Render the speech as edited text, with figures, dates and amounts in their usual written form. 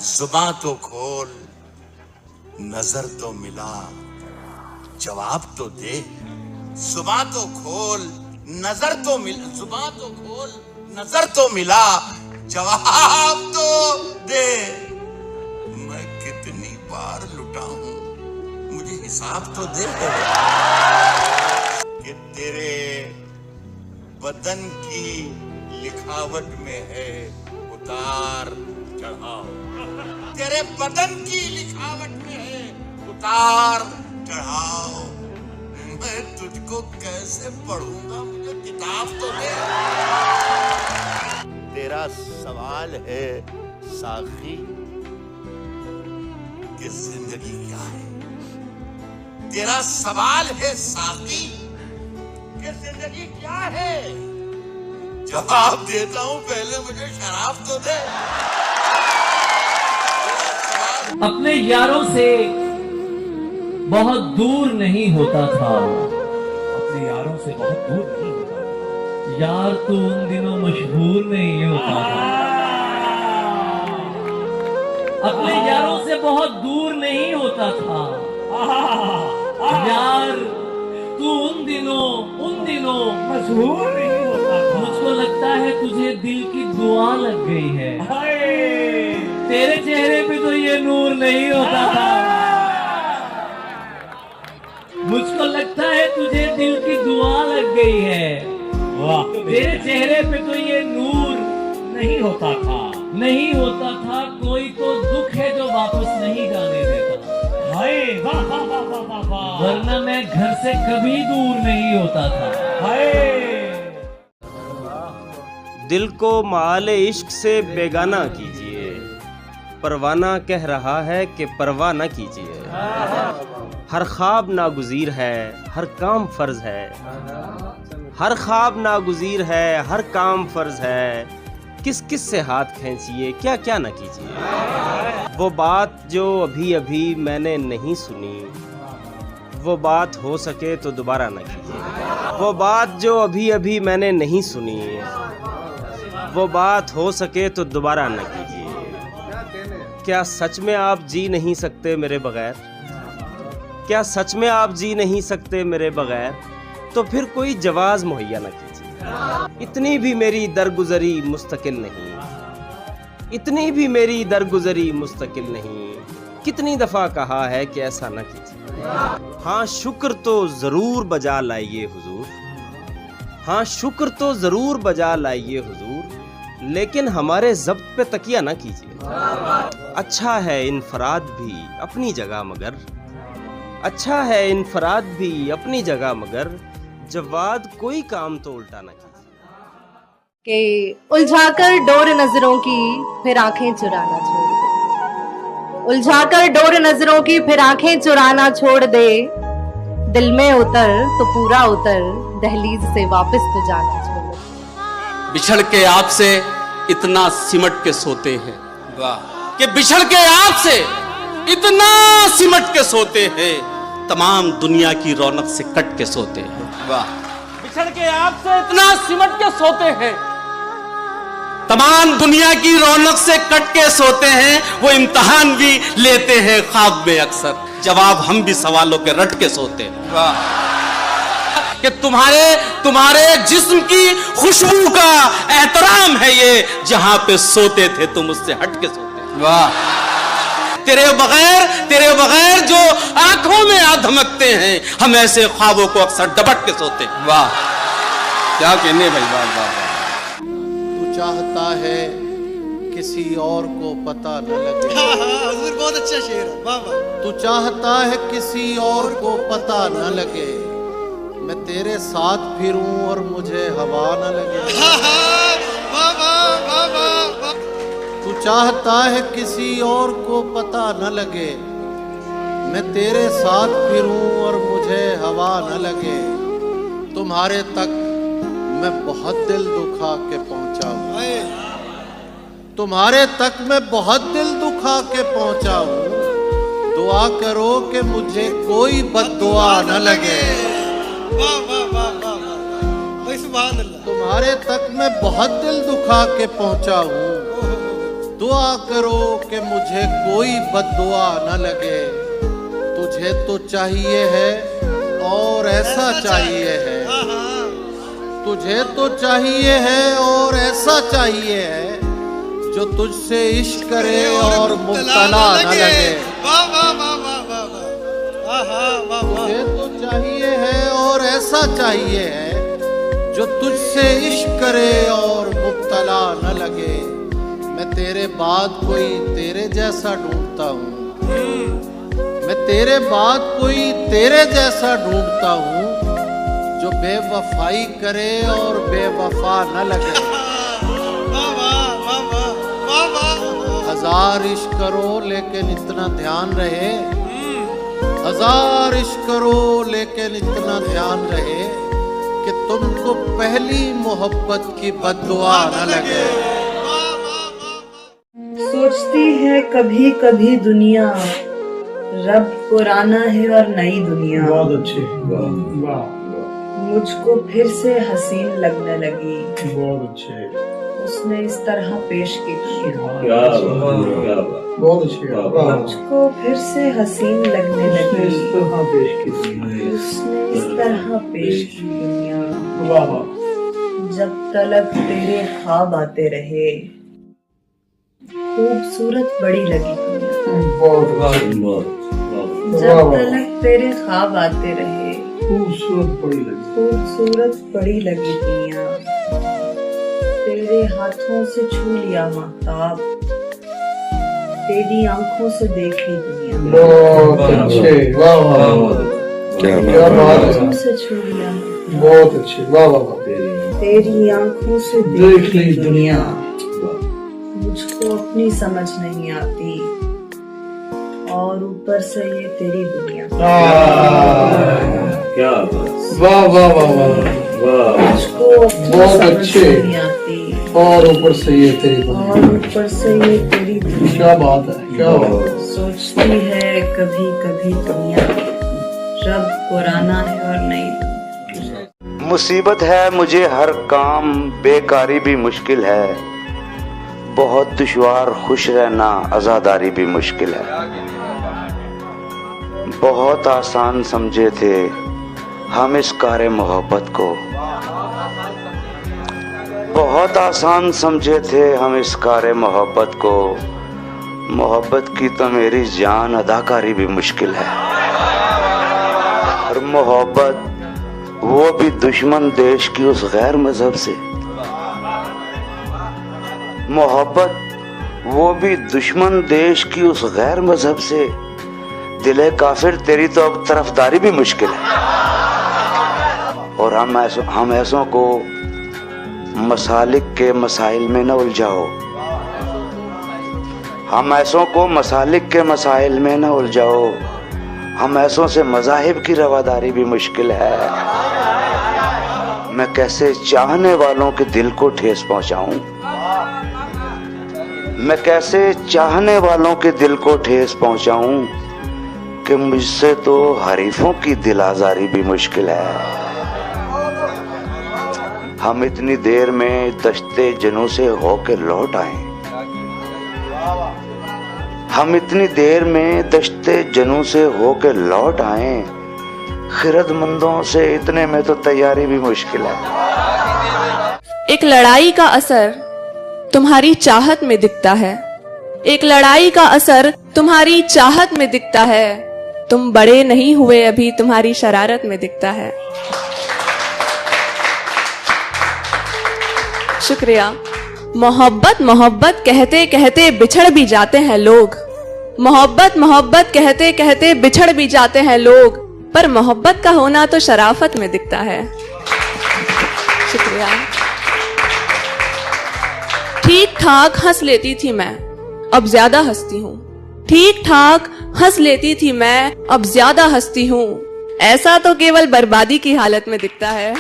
जुबान तो खोल, नजर तो मिला, जवाब तो दे। जुबान तो खोल, नजर तो मिला, जुबान तो खोल, नजर तो मिला, जवाब तो दे। मैं कितनी बार लुटा हूं, मुझे हिसाब तो दे। कि तेरे बदन की लिखावट में है उतार चढ़ाव, तेरे बदन की लिखावट में है उतार चढ़ाव। मैं तुझको कैसे पढ़ूंगा, मुझे किताब तो दे। तेरा सवाल है साखी कि जिंदगी क्या है, तेरा सवाल है साखी कि जिंदगी क्या है। जवाब देता हूं, पहले मुझे शराब तो दे। अपने यारों से बहुत दूर नहीं होता था, अपने यारों से बहुत दूर नहीं होता था। यार तू उन दिनों मशहूर नहीं होता था। अपने यारों से बहुत दूर नहीं होता था यार तू उन दिनों मशहूर नहीं होता था। मुझको लगता है तुझे दिल की दुआ लग गई है। हाय, तेरे चेहरे पे तो ये नूर नहीं होता था। मुझको लगता है तुझे दिल की दुआ लग गई है। वाह, तेरे चेहरे पे तो ये नूर नहीं होता था। नहीं होता था। कोई तो दुख है जो वापस नहीं जाने देता, हाय, वाह वाह वाह वाह वाह वाह। वरना मैं घर से कभी दूर नहीं होता था। हाय, दिल को माले इश्क से बेगाना कीजिए, परवाना कह रहा है कि परवाह न कीजिए। हर ख्वाब नागुजीर है, हर काम फर्ज है। हर ख्वाब नागुजीर है, हर काम फर्ज है। किस किस से हाथ खींचिए, क्या क्या न कीजिए। वो बात जो अभी अभी मैंने नहीं सुनी, वो बात हो सके तो दोबारा न कीजिए। वो बात जो अभी अभी मैंने नहीं सुनी, वो बात हो सके तो दोबारा न कीजिए। क्या सच में आप जी नहीं सकते मेरे बगैर? क्या सच में आप जी नहीं सकते मेरे बगैर? तो फिर कोई जवाज मुहैया न कीजिए। इतनी भी मेरी दरगुजरी मुस्तकिल नहीं, इतनी भी मेरी दरगुजरी मुस्तकिल नहीं। कितनी दफा कहा है कि ऐसा न कीजिए। हाँ शुक्र तो जरूर बजा लाइए हुजूर, हाँ शुक्र तो जरूर बजा लाइए हुजूर, लेकिन हमारे जब्त पे तकिया न कीजिए। अच्छा है इनफराद भी अपनी जगह मगर, अच्छा है इनफराद भी अपनी जगह मगर, जवाद कोई काम तो उल्टा न कीजिए। कि उलझाकर डोर नजरों की फिर आंखें चुराना छोड़ दे, उलझाकर डोर नजरों की फिर आंखें चुराना छोड़ दे। दिल में उतर तो पूरा उतर, दहलीज से वापस तो जाना छोड़ दे। बिछड़ के आपसे इतना सिमट के सोते हैं, वाह कि बिछड़ के आपसे इतना सिमट के सोते हैं, तमाम दुनिया की रौनक से कट के सोते हैं। वाह, बिछड़ के आपसे इतना सिमट के सोते हैं, तमाम दुनिया की रौनक से कट के सोते हैं। वो इम्तिहान भी लेते हैं ख्वाब में अक्सर, जवाब हम भी सवालों के रट के सोते हैं। वाह कि तुम्हारे जिस्म की खुशबू का एहतराम है ये, जहां पे सोते थे तुम उससे हट के सोते। वाह, तेरे बगैर जो आंखों में आ धमकते हैं, हम ऐसे ख्वाबों को अक्सर डबट के सोते। वाह, क्या कहने भाई, वाह वाह। तू चाहता है किसी और को पता न लगे। हुजूर बहुत अच्छा शेर है, वाह वाह। तू चाहता है किसी और को पता न लगे, मैं तेरे साथ फिरूं और मुझे हवा न लगे। वाह वाह वाह वाह। तू चाहता है किसी और को पता न लगे, मैं तेरे साथ फिरूं और मुझे हवा न लगे। तुम्हारे तक मैं बहुत दिल दुखा के पहुंचा हूं, तुम्हारे तक मैं बहुत दिल दुखा के पहुंचा हूं। दुआ करो कि मुझे कोई बद्दुआ न लगे। वाह वाह वाह वाह वाह, सुभान अल्लाह। तुम्हारे तक मैं बहुत दिल दुखा के पहुंचा हूं, दुआ करो कि मुझे कोई बद्दुआ न लगे। तुझे तो चाहिए है और ऐसा चाहिए है, तुझे तो चाहिए है और ऐसा चाहिए है जो तुझसे इश्क करे और मुब्तला न लगे। वाह वाह वाह वाह वाह वाह, आहा वाह वाह। तुझे तो चाहिए है और ऐसा चाहिए है जो तुझसे इश्क करे और मुब्तला न लगे। मैं तेरे बाद कोई तेरे जैसा ढूंढता हूँ, मैं तेरे बाद कोई तेरे जैसा ढूंढता हूँ जो बेवफाई करे और बेवफा न लगे। वाह वाह वाह वाह वाह वाह। हजार इश्क करो लेकिन इतना ध्यान रहे, हजार इश्क करो लेकिन इतना ध्यान रहे कि तुमको पहली मोहब्बत की बद्दुआ न लगे। सोचती है कभी कभी दुनिया रब पुराना है और नई दुनिया। बहुत अच्छे, वाह, मुझको फिर से हसीन लगने लगी, बहुत अच्छे, उसने इस तरह पेश की। बहुत अच्छे, मुझको फिर से हसीन लगने लगी, उसने इस तरह पेश की दुनिया। जब तलक तेरे ख्वाब आते रहे, खूबसूरत बड़ी लगी दुनिया। जब तलक तेरे ख्वाब आते रहे, खूबसूरत बड़ी लगी दुनिया। तेरे हाथों से छू लिया महताब, तेरी आंखों से देखी दुनिया। बहुत अच्छे, वाह वाह, क्या बात है, आंखों से छू लिया, बहुत अच्छे, वाह वाह, तेरी आंखों से देख ली दुनिया। मुझको अपनी समझ नहीं आती और ऊपर से ये तेरी दुनिया। क्या वाह वाह वाह वाह, मुझको अपनी बहुत समझ अच्छे। नहीं आती और ऊपर से ये तेरी दुनिया। और ऊपर से ये तेरी दुनिया। क्या बात है, क्या बात है। सोचती है कभी कभी दुनिया रब पुराना है और नई दुनिया। मुसीबत है मुझे हर काम, बेकारी भी मुश्किल है। बहुत दुश्वार खुश रहना, आज़ादारी भी मुश्किल है। बहुत आसान समझे थे हम इस कार मोहब्बत को, बहुत आसान समझे थे हम इस कार मोहब्बत को। मोहब्बत की तो मेरी जान अदाकारी भी मुश्किल है। और मोहब्बत वो भी दुश्मन देश की उस गैर मजहब से, मोहब्बत वो भी दुश्मन देश की उस गैर मजहब से। दिले काफिर तेरी तो अब तरफदारी भी मुश्किल है। और हम ऐसों को मसालिक के मसाइल में न उलझाओ, हम ऐसों को मसालिक के मसाइल में न उलझाओ। हम ऐसों से मज़ाहिब की रवादारी भी मुश्किल है। मैं कैसे चाहने वालों के दिल को ठेस पहुंचाऊं, मैं कैसे चाहने वालों के दिल को ठेस पहुंचाऊं कि मुझसे तो हरीफों की दिल आजारी भी मुश्किल है। हम इतनी देर में दश्ते जनों से होके लौट आए, हम इतनी देर में दश्ते जनों से होके लौट आए। खिरदमंदों से इतने में तो तैयारी भी मुश्किल है। एक लड़ाई का असर तुम्हारी चाहत में दिखता है, एक लड़ाई का असर तुम्हारी चाहत में दिखता है। तुम बड़े नहीं हुए अभी, तुम्हारी शरारत में दिखता है। शुक्रिया। मोहब्बत मोहब्बत कहते कहते बिछड़ भी जाते हैं लोग, मोहब्बत मोहब्बत कहते कहते बिछड़ भी जाते हैं लोग, पर मोहब्बत का होना तो शराफत में दिखता है। शुक्रिया। ठीक ठाक हंस लेती थी मैं, अब ज्यादा हंसती हूँ। ठीक ठाक हंस लेती थी मैं, अब ज्यादा हंसती हूँ। ऐसा तो केवल बर्बादी की हालत में दिखता है।